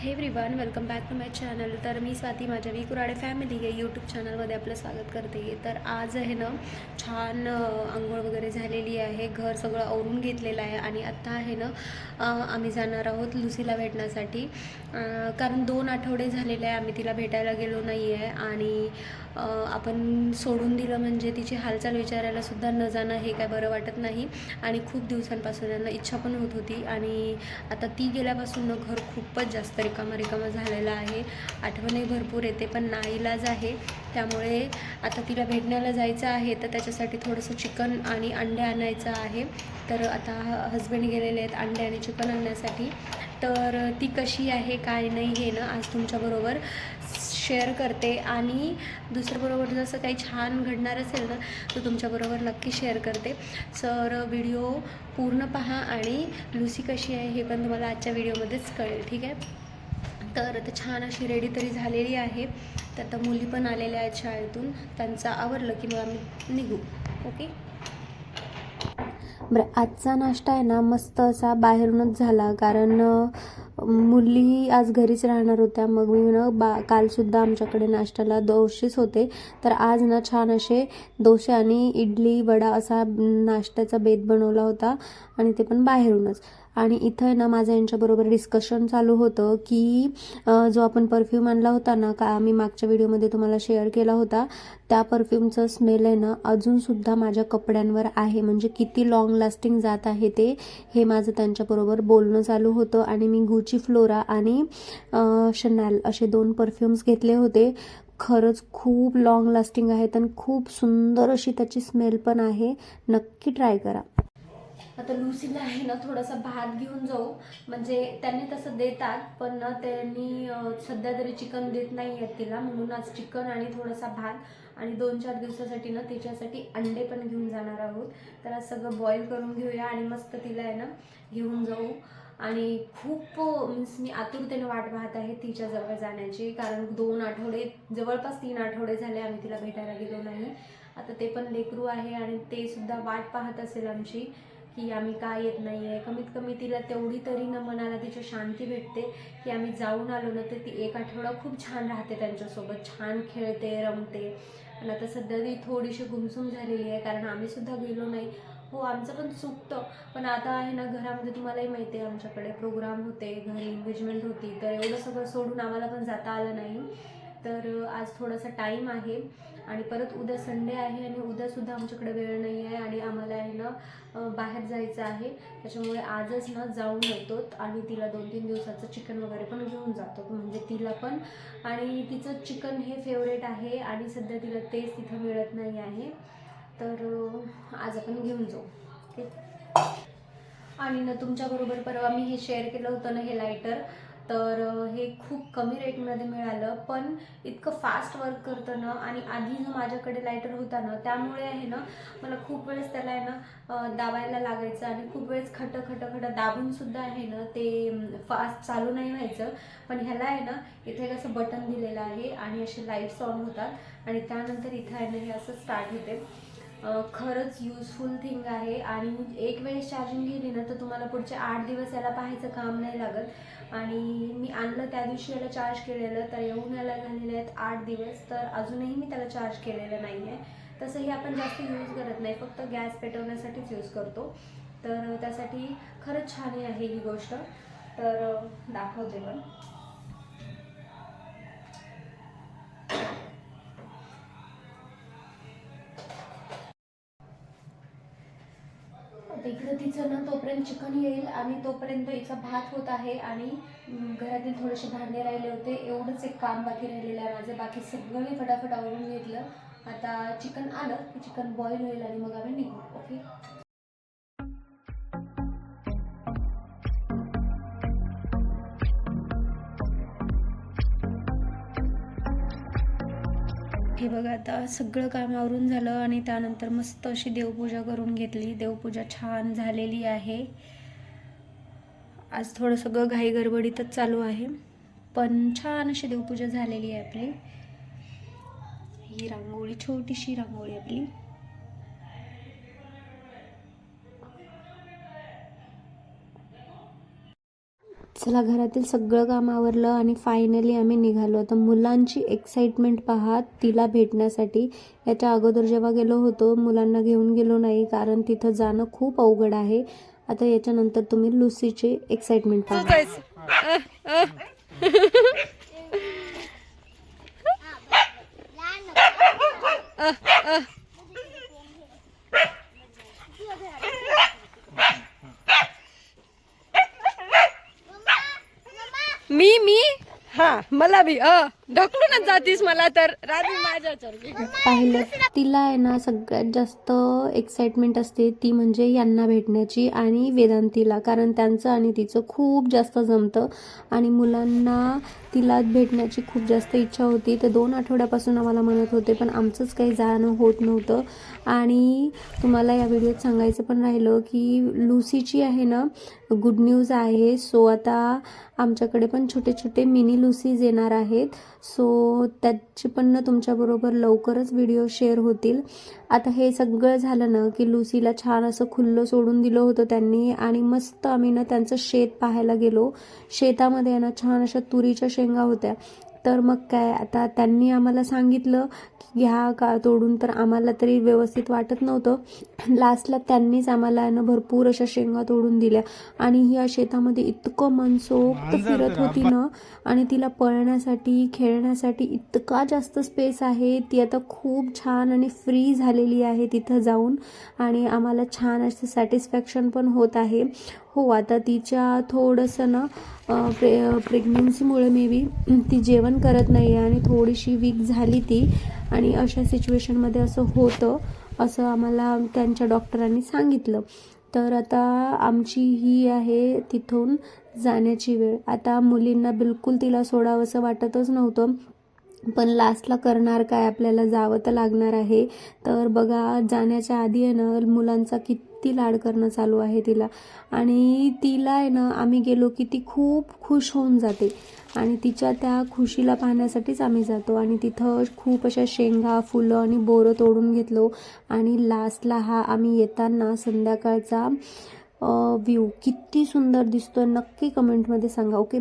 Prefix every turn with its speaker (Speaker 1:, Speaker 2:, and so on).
Speaker 1: हे everyone, welcome back to my channel. तर मी स्वाती माझ्या वी कुराडे फॅमिली या यूट्यूब चॅनलमध्ये आपलं स्वागत करते. तर आज आहे ना छान आंघोळ वगैरे झालेली आहे, घर सगळं आवरून घेतलेलं आहे आणि आत्ता आहे ना आम्ही जाणार आहोत लुसीला भेटण्यासाठी. कारण 2 आठवडे झालेले आहे आम्ही तिला भेटायला गेलो नाही आहे आणि आपण सोडून दिलं म्हणजे तिची हालचाल विचारायलासुद्धा न जाणं हे काय बरं वाटत नाही आणि खूप दिवसांपासून यांना इच्छा पण होत होती. आणि आता ती गेल्यापासून घर खूपच जास्त रिकामं झालेलं आहे. आठवणही भरपूर येते पण नाईलाज आहे. त्यामुळे आता तिला भेटण्याला जायचं आहे, तर त्याच्यासाठी थोडंसं चिकन आणि अंडे आणायचं आहे. तर आता हजबंड गेलेले आहेत अंडे आणि चिकन आणण्यासाठी. तर ती कशी आहे काय नाही हे ना आज तुमच्याबरोबर शेअर करते. आणि दुसऱ्याबरोबर जसं काही छान घडणार असेल ना तर तुमच्याबरोबर नक्की शेअर करते. तर व्हिडिओ पूर्ण पहा आणि लुसी कशी आहे हे पण तुम्हाला आजच्या व्हिडिओमध्येच कळेल. ठीक आहे. तर आता छान अशी रेडी तरी झालेली आहे. तर आता मुली पण आलेल्या आहेत शाळेतून, त्यांचं आवरलं की मग आम्ही निघू. ओके. बरं, आजचा नाश्ता आहे ना मस्त असा बाहेरूनच झाला, कारण मुली आज घरीच राहणार होत्या. मग मी ना कालसुद्धा आमच्याकडे नाश्त्याला डोसेच होते, तर आज ना छान असे डोसे आणि इडली वडा असा नाश्त्याचा बेत बनवला होता आणि ते पण बाहेरूनच. आणि इथं आहे ना माझं यांच्याबरोबर डिस्कशन चालू होतं की जो आपण परफ्यूम आणला होता ना, का मी मागच्या व्हिडिओमध्ये तुम्हाला शेअर केला होता, त्या परफ्यूमचं स्मेल आहे ना अजूनसुद्धा माझ्या कपड्यांवर आहे. म्हणजे किती लॉंग लास्टिंग जात आहे ते, हे माझं त्यांच्याबरोबर बोलणं चालू होतं. आणि मी गुची फ्लोरा आणि शनॅल असे 2 परफ्यूम्स घेतले होते. खरंच खूप लॉंग लास्टिंग आहेत आणि खूप सुंदर अशी त्याची स्मेल पण आहे. नक्की ट्राय करा. आता लुसीला आहे ना थोडासा भात घेऊन जाऊ, म्हणजे त्यांनी तसं देतात पण ना त्यांनी सध्या तरी चिकन देत नाही आहेत तिला, म्हणून आज चिकन आणि थोडासा भात आणि 2-4 दिवसासाठी ना तिच्यासाठी अंडे पण घेऊन जाणार आहोत. तर आज सगळं बॉईल करून घेऊया आणि मस्त तिला आहे ना घेऊन जाऊ. आणि खूप मीन्स मी आतुरतेने वाट पाहत आहे तिच्या जवळ जाण्याची, कारण 2 आठवडे जवळपास 3 आठवडे झाले आम्ही तिला भेटायला गेलो नाही. आता ते पण लेकरू आहे आणि ते सुद्धा वाट पाहत असेल आमची की आम्ही काय येत नाही आहे. कमीत कमी तिला तेवढी तरी न मनाला तिची शांती भेटते की आम्ही जाऊन आलो ना तर ती 1 आठवडा खूप छान राहते त्यांच्यासोबत, छान खेळते रमते. पण आता सध्या ती थोडीशी गुमसुम झालेली आहे कारण आम्ही सुद्धा गेलो नाही. हो, आमचं पण चुकतं, पण आता आहे ना घरामध्ये तुम्हालाही माहिती आहे आमच्याकडे प्रोग्राम होते, घरी एंगेजमेंट होती, तर एवढं सगळं सोडून आम्हाला पण जाता आलं नाही. तर आज थोडासा टाईम आहे आणि परत उद्या संडे आहे आणि उद्यासुद्धा आमच्याकडे वेळ नाही आहे आणि आम्हाला आहे ना बाहेर जायचं आहे. त्याच्यामुळे आजच ना जाऊन येतो आणि तिला 2-3 दिवसाचं चिकन वगैरे पण घेऊन जातो, म्हणजे तिला पण. आणि तिचं चिकन हे फेवरेट आहे आणि सध्या तिला तेच तिथं मिळत नाही आहे, तर आज आपण घेऊन जाऊ. ओके. आणि ना तुमच्याबरोबर परवा मी हे शेअर केलं होतं ना हे लायटर, तर हे खूप कमी रेटमध्ये मिळालं, पण इतकं फास्ट वर्क करतं ना. आणि आधी जो माझ्याकडे लायटर होता ना त्यामुळे आहे ना मला खूप वेळेस त्याला आहे ना दाबायला लागायचं आणि खूप वेळेस खटं दाबूनसुद्धा आहे ना ते फास्ट चालू नाही व्हायचं. पण ह्याला आहे ना इथे एक असं बटन दिलेलं आहे आणि असे लाईट्स ऑन होतात आणि त्यानंतर इथं आहे ना हे असं स्टार्ट होते. खरंच युजफुल थिंग आहे आणि एक वेळेस चार्जिंग घेतली ना तर तुम्हाला पुढचे 8 दिवस याला पाहायचं काम नाही लागत. आणि मी आणलं त्या दिवशी याला चार्ज केलेलं, तर येऊन याला झालेले आहेत 8 दिवस, तर अजूनही मी त्याला चार्ज केलेलं नाही आहे. तसंही आपण जास्त यूज करत नाही, फक्त गॅस पेटवण्यासाठीच यूज करतो. तर त्यासाठी खरंच छान आहे ही गोष्ट. तर दाखवते पण. इकडं तिचं ना तोपर्यंत चिकन येईल आणि तोपर्यंत हिचा भात होत आहे आणि घरातील थोडेसे भांडे राहिले होते, एवढंच एक काम बाकी राहिलेलं आहे माझं. बाकी सगळं मी फटाफट आवरून घेतलं. आता चिकन आलं की चिकन बॉईल होईल आणि मग आम्ही निघू. ओके. हे बघा, आता सगळं काम आवरून झालं आणि त्यानंतर मस्त अशी देवपूजा करून घेतली. देवपूजा छान झालेली आहे. आज थोडं सगळं घाई गडबडीतच चालू आहे, पण छान अशी देवपूजा झालेली आहे आपली. ही रांगोळी, छोटीशी रांगोळी आपली. चला, घरातील सगळं काम आवरलं आणि फायनली आम्ही निघालो. आता मुलांची एक्साइटमेंट पहा तिला भेटण्यासाठी. याच्या अगोदर जेव्हा गेलो होतो मुलांना घेऊन गेलो नाही, कारण तिथं जाणं खूप अवघड आहे. आता याच्यानंतर तुम्ही लुसीची एक्साइटमेंट पहा.
Speaker 2: मी हा मला बी ढकलूनच जातीस मला तर राधी माझ्यावर.
Speaker 1: पाहिलं तिला आहे ना सगळ्यात जास्त एक्साइटमेंट असते ती म्हणजे यांना भेटण्याची आणि वेदांतीला, कारण त्यांचं आणि तिचं खूप जास्त जमतं आणि मुलांना तिला भेटण्याची खूप जास्त इच्छा होती. ते 2 आठवड्यापासून आम्हाला म्हणत होते, पण आमचंच काही जाणं होत नव्हतं. आणि तुम्हाला या व्हिडिओत सांगायचं पण राहिलं की लुसीची आहे ना गुड न्यूज आहे. सो आता आमच्याकडे पण छोटे छोटे मिनी लुसीज येणार आहेत. सो त्याची पण ना तुमच्याबरोबर लवकरच व्हिडिओ शेअर होतील. आता हे सगळं झालं ना की लुसीला छान असं खुल्लं सोडून दिलं होतं त्यांनी आणि मस्त आम्ही ना त्यांचं शेत पाहायला गेलो. शेतामध्ये ना छान अशा तुरीच्या शेंगा होत्या. तर मग काय, आता त्यांनी आम्हाला सांगितलं की घ्या का तोडून, तर आम्हाला तरी व्यवस्थित वाटत नव्हतं. लास्टला त्यांनीच आम्हाला ना भरपूर अशा शेंगा तोडून दिल्या आणि ही या शेतामध्ये इतकं मनसोक्त फिरत होती ना आणि तिला पळण्यासाठी खेळण्यासाठी इतका जास्त स्पेस आहे. ती आता खूप छान आणि फ्री झालेली आहे तिथं जाऊन आणि आम्हाला छान असं सॅटिस्फॅक्शन पण होत आहे. हो, आता तिच्या थोडंसं ना प्रेग्नन्सीमुळे मे बी ती जेवण करत नाही आहे आणि थोडीशी वीक झाली ती, आणि अशा सिच्युएशनमध्ये असं होतं असं आम्हाला त्यांच्या डॉक्टरांनी सांगितलं. तर आता आमची ही आहे तिथून जाण्याची वेळ. आता मुलींना बिलकुल तिला सोडावंसं वाटतच नव्हतं, पण लास्टला करणार काय, आपल्याला जावं तर लागणार आहे. तर बघा, जाण्याच्या आधी आहे ना मुलांचा किती लाड करणं चालू आहे तिला, आणि तिला आहे ना आम्ही गेलो की ती खूप खुश होऊन जाते आणि तिच्या त्या खुशीला पाहण्यासाठीच आम्ही जातो. आणि तिथं खूप अशा शेंगा, फुलं आणि बोरं तोडून घेतलो. आणि लास्टला हा आम्ही येताना संध्याकाळचा व्ह्यू किती सुंदर दिसतोय नक्की कमेंटमध्ये सांगा. ओके.